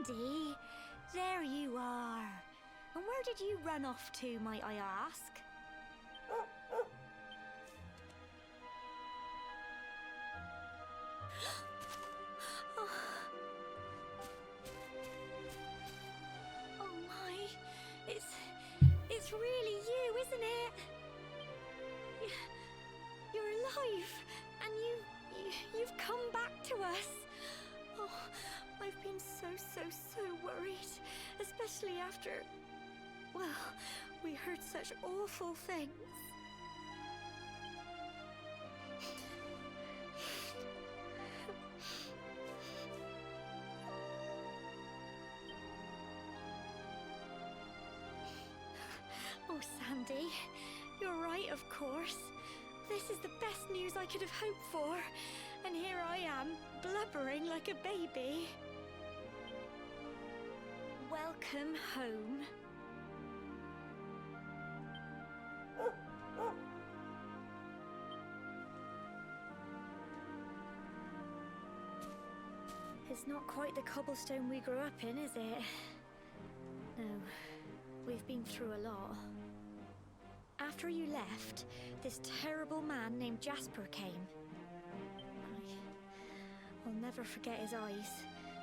Sandy, there you are. And where did you run off to, might I ask? Oh my, it's really you, isn't it? You're alive, and you've come back to us. Oh, I've been so worried, especially after, well, we heard such awful things. Oh, Sandy, you're right, of course. This is the best news I could have hoped for. And here I am, blubbering like a baby. Welcome home. It's not quite the cobblestone we grew up in, is it? No, we've been through a lot. After you left, this terrible man named Jasper came. I'll never forget his eyes.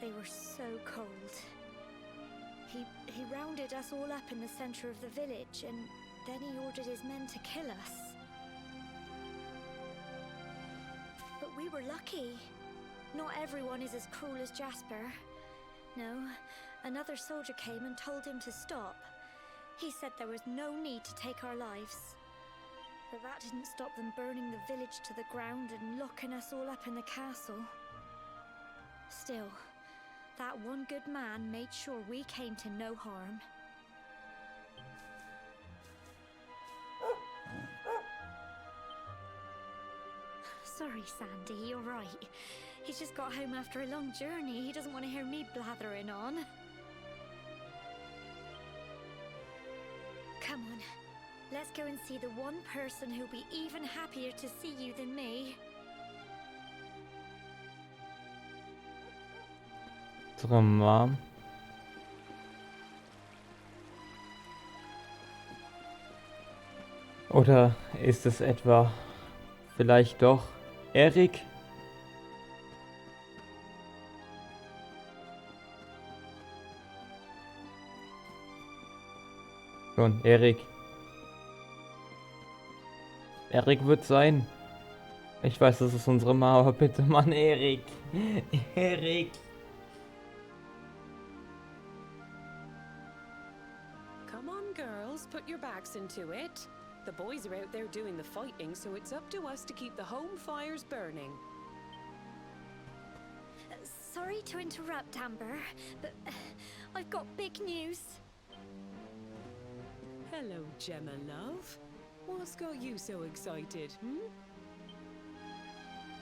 They were so cold. He rounded us all up in the center of the village, and then he ordered his men to kill us. But we were lucky. Not everyone is as cruel as Jasper. No, another soldier came and told him to stop. He said there was no need to take our lives. But that didn't stop them burning the village to the ground and locking us all up in the castle. Still, that one good man made sure we came to no harm. Sorry, Sandy, you're right. He's just got home after a long journey. He doesn't want to hear me blathering on. Come on, let's go and see the one person who'll be even happier to see you than me. Unsere Mom. Oder ist es etwa vielleicht doch Erik? Schon, Erik. Erik wird sein. Ich weiß, das ist unsere Mama, aber bitte, Mann, Erik. Erik. Come on, girls, put your backs into it. The boys are out there doing the fighting, so it's up to us to keep the home fires burning. Sorry to interrupt, Amber, but I've got big news. Hello, Gemma, love. What's got you so excited, hmm?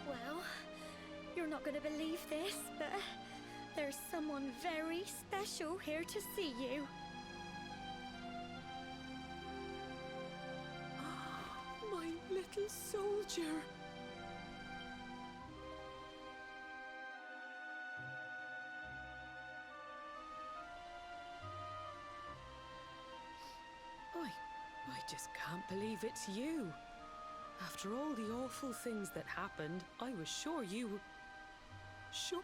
Well, you're not going to believe this, but there's someone very special here to see you. My little soldier. I just can't believe it's you. After all the awful things that happened, I was sure you... Sure?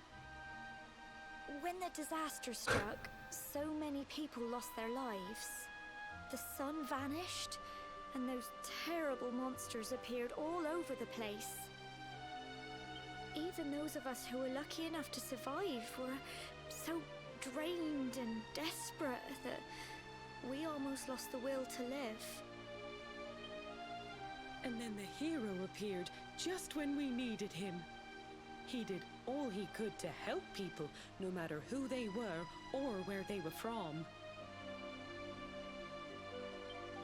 When the disaster struck, so many people lost their lives. The sun vanished, and those terrible monsters appeared all over the place. Even those of us who were lucky enough to survive were so drained and desperate that we almost lost the will to live. And then the hero appeared just when we needed him. He did all he could to help people, no matter who they were or where they were from.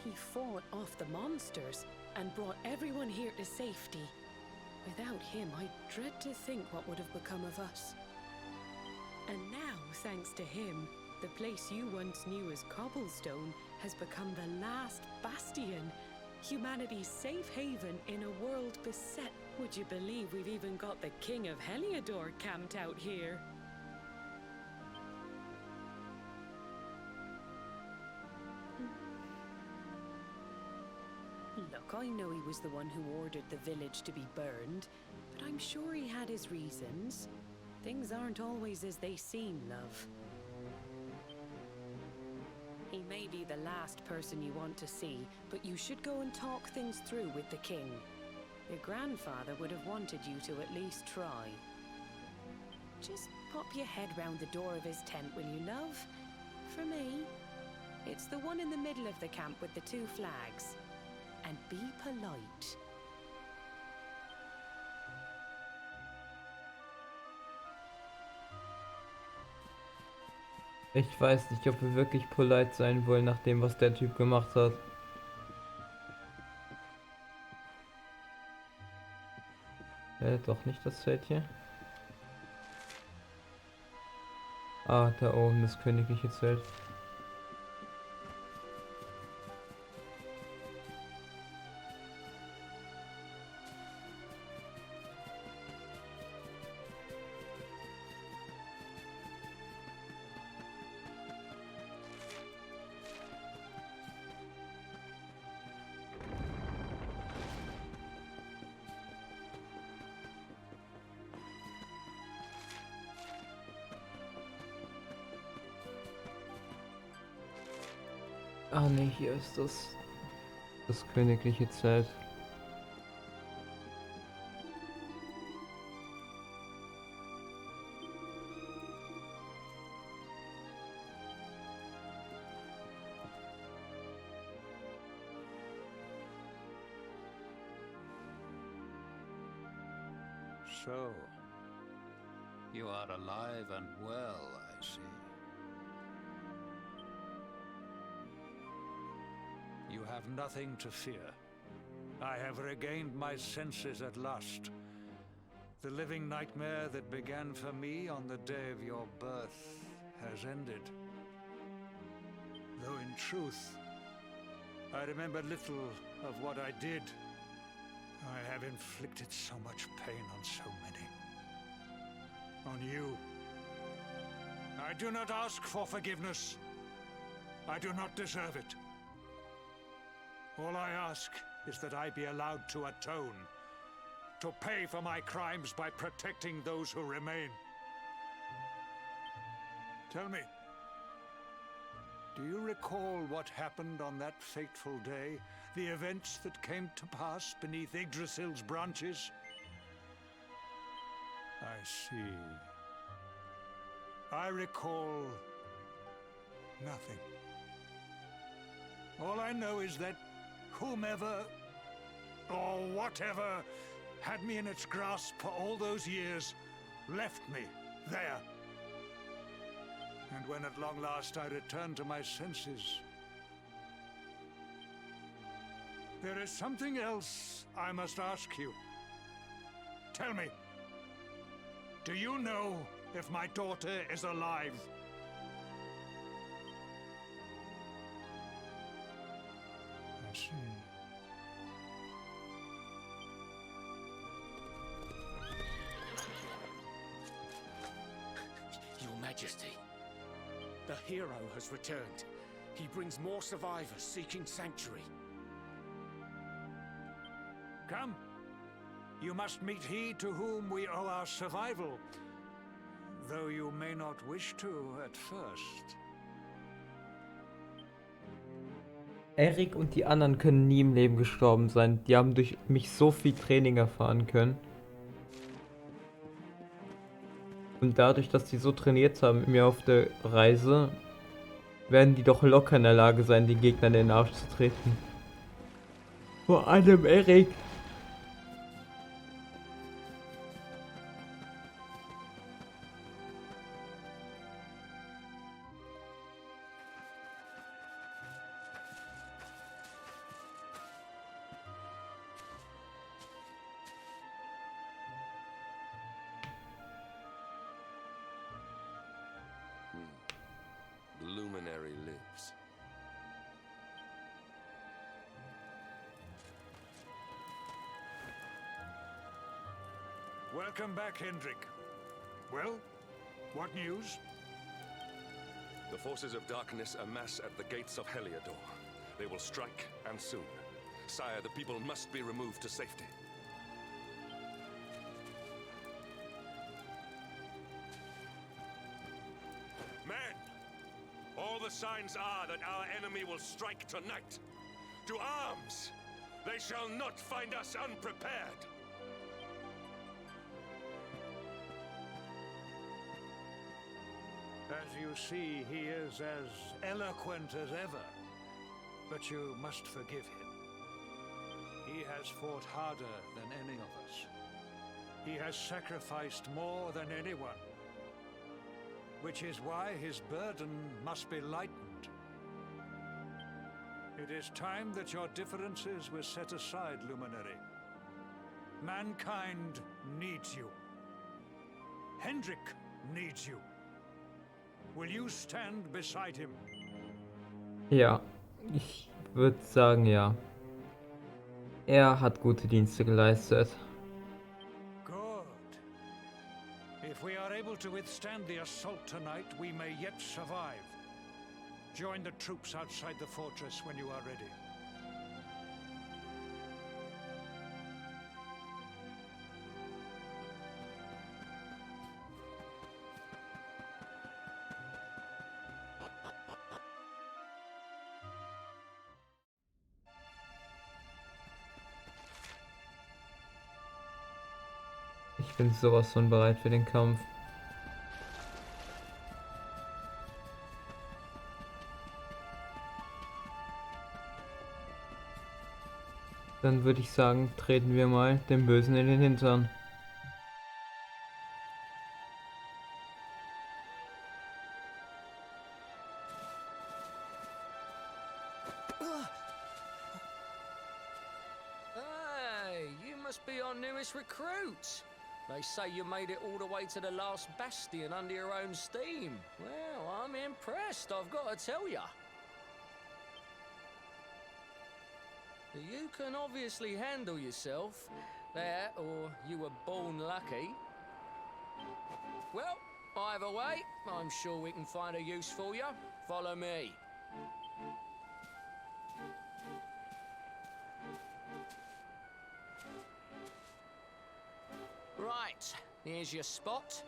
He fought off the monsters and brought everyone here to safety. Without him, I dread to think what would have become of us. And now, thanks to him, the place you once knew as Cobblestone has become the last bastion, humanity's safe haven in a world beset. Would you believe we've even got the King of Heliodor camped out here? I know he was the one who ordered the village to be burned, but I'm sure he had his reasons. Things aren't always as they seem, love. He may be the last person you want to see, but you should go and talk things through with the king. Your grandfather would have wanted you to at least try. Just pop your head round the door of his tent, will you, love? For me, it's the one in the middle of the camp with the 2 flags. And be polite. Ich weiß nicht, ob wir wirklich polite sein wollen, nach dem, was der Typ gemacht hat. Doch nicht das Zelt hier. Ah, da oben das königliche Zelt. Ah ne, hier ist das königliche Zelt. So, you are alive and well, I see. You have nothing to fear. I have regained my senses at last. The living nightmare that began for me on the day of your birth has ended. Though in truth, I remember little of what I did. I have inflicted so much pain on so many. On you. I do not ask for forgiveness. I do not deserve it. All I ask is that I be allowed to atone, to pay for my crimes by protecting those who remain. Tell me, do you recall what happened on that fateful day? The events that came to pass beneath Yggdrasil's branches? I see. I recall nothing. All I know is that whomever or whatever had me in its grasp for all those years left me there. And when at long last I returned to my senses, there is something else I must ask you. Tell me, do you know if my daughter is alive? I see. Your Majesty, the hero has returned. He brings more survivors seeking sanctuary. Come. You must meet he to whom we owe our survival, though you may not wish to at first. Erik und die anderen können nie im Leben gestorben sein. Die haben durch mich so viel Training erfahren können. Und dadurch, dass die so trainiert haben mit mir auf der Reise, werden die doch locker in der Lage sein, den Gegnern in den Arsch zu treten. Vor allem Erik. The luminary lives. Welcome back, Hendrik. Well, what news? The forces of darkness amass at the gates of Heliodor. They will strike, and soon. Sire, the people must be removed to safety. Men! All the signs are that our enemy will strike tonight. To arms! They shall not find us unprepared! As you see, he is as eloquent as ever. But you must forgive him. He has fought harder than any of us. He has sacrificed more than anyone. Which is why his burden must be lightened. It is time that your differences were set aside, Luminary. Mankind needs you. Hendrik needs you. Will you stand beside him? Ja, ich würde sagen ja. Er hat gute Dienste geleistet. Good. If we are able to withstand the assault tonight, we may yet survive. Join the troops outside the fortress when you are ready. Ich bin sowas von bereit für den Kampf. Dann würde ich sagen, treten wir mal dem Bösen in den Hintern. Hey, you must be our newest recruit. They say you made it all the way to the last bastion under your own steam. Well, I'm impressed, I've got to tell ya. You can obviously handle yourself. That, or you were born lucky. Well, either way, I'm sure we can find a use for you. Follow me. Right, here's your spot.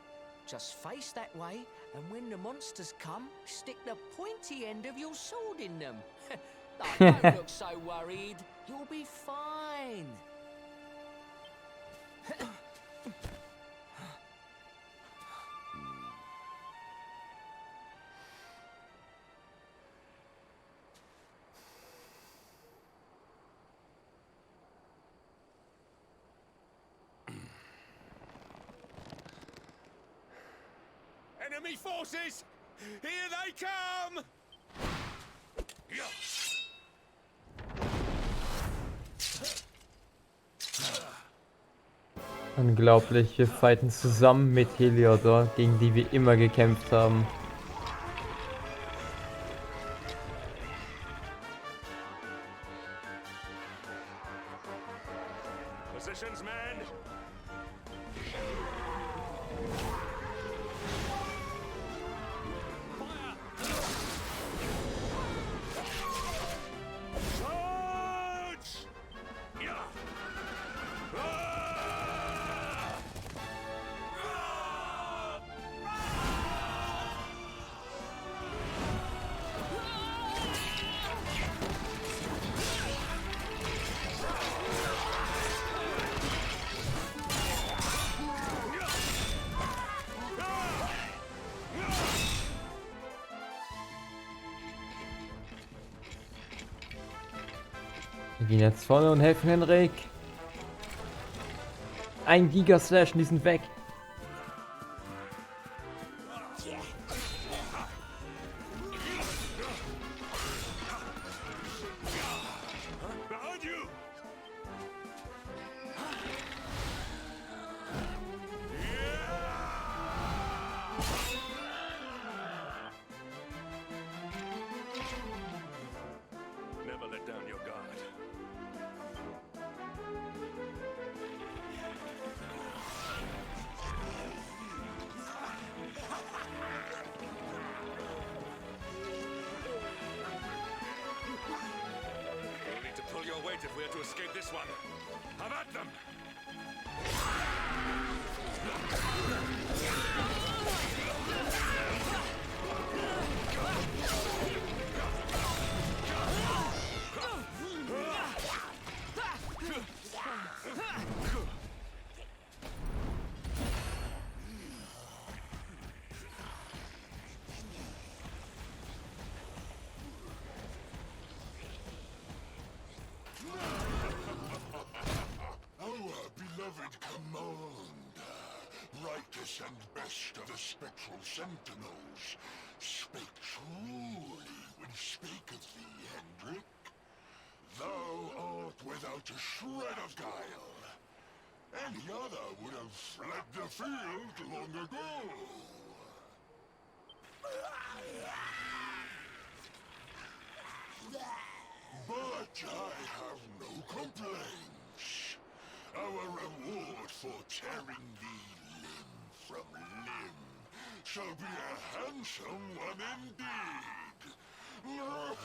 Just face that way, and when the monsters come, stick the pointy end of your sword in them. Oh, don't look so worried. You'll be fine. Enemy forces! Here they come! Unglaublich, wir fighten zusammen mit Heliodor, gegen die wir immer gekämpft haben. Positions, men! Wir gehen jetzt vorne und helfen Henrik. Ein Gigaslash, die sind weg. Behind you! Never let down your guard. wait if we are to escape this one. Have at them! Brightest and best of the spectral sentinels, spake truly when spaketh thee, Hendrik. Thou art without a shred of guile. Any other would have fled the field long ago. But I have no complaints. Our reward for tearing thee limb from limb shall be a handsome one indeed. Well,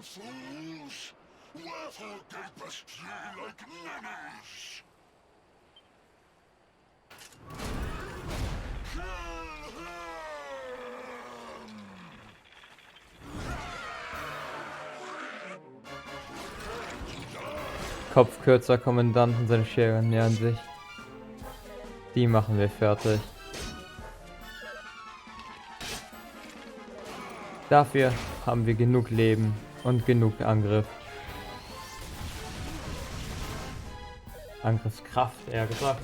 fools, wherefore gapest ye like ninnies? Kopfkürzer Kommandant und seine Schere nähern sich. Die machen wir fertig. Dafür haben wir genug Leben und genug Angriff. Angriffskraft, eher gesagt.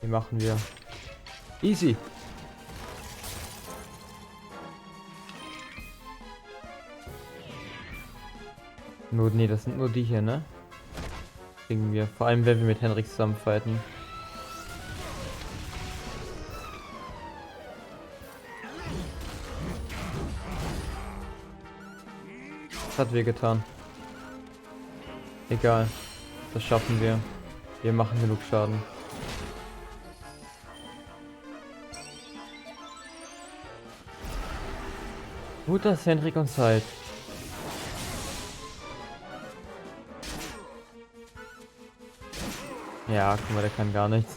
Die machen wir. Easy. Nur, nee, das sind nur die hier, ne? Kriegen wir. Vor allem, wenn wir mit Henrik zusammenfighten. Das hat wehgetan. Egal. Das schaffen wir. Wir machen genug Schaden. Gut, dass Henrik uns heilt. Ja, guck mal, der kann gar nichts.